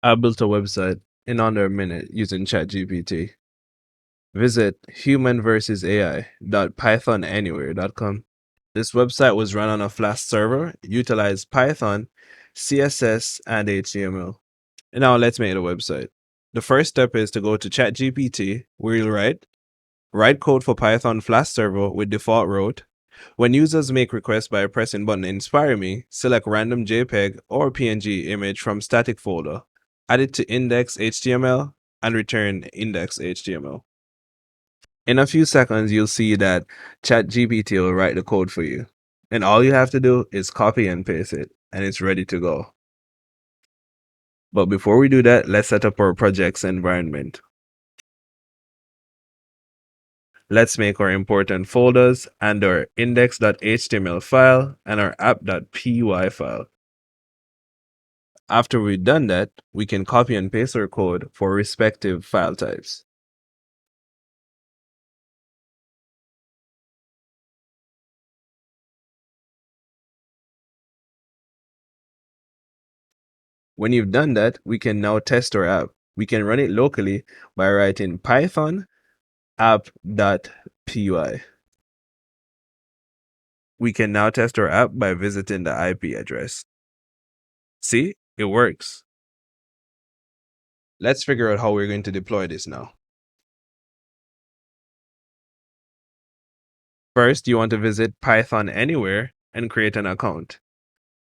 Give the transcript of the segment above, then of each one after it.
I built a website in under a minute using ChatGPT. Visit humanversusai.pythonanywhere.com. This website was run on a Flash server, utilized Python, CSS, and HTML. And now let's make the website. The first step is to go to ChatGPT, where you'll write code for Python Flash server with default route. When users make requests by pressing button Inspire Me, select random JPEG or PNG image from static folder, add it to index.html, and return index.html. In a few seconds, you'll see that ChatGPT will write the code for you. And all you have to do is copy and paste it, and it's ready to go. But before we do that, let's set up our project's environment. Let's make our important folders and our index.html file and our app.py file. After we've done that, we can copy and paste our code for respective file types. When you've done that, we can now test our app. We can run it locally by writing python app.py. We can now test our app by visiting the IP address. See, it works. Let's figure out how we're going to deploy this now. First, you want to visit Python Anywhere and create an account.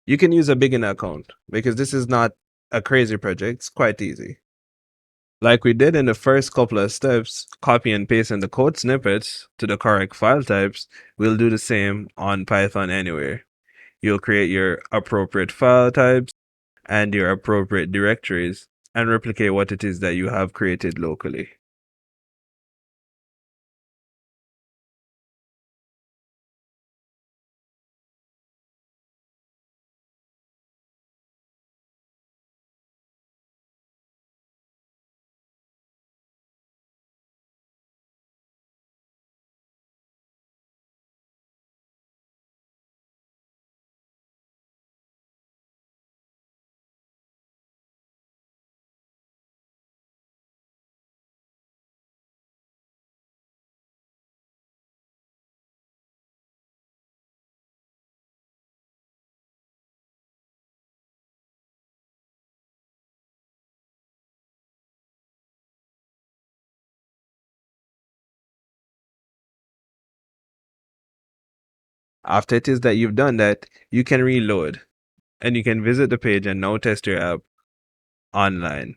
You can use a beginner account because this is not a crazy project. It's quite easy. Like we did in the first couple of steps, copy and pasting the code snippets to the correct file types, we'll do the same on Python Anywhere. You'll create your appropriate file types and your appropriate directories and replicate what it is that you have created locally. After it is that you've done that, you can reload and you can visit the page and now test your app online.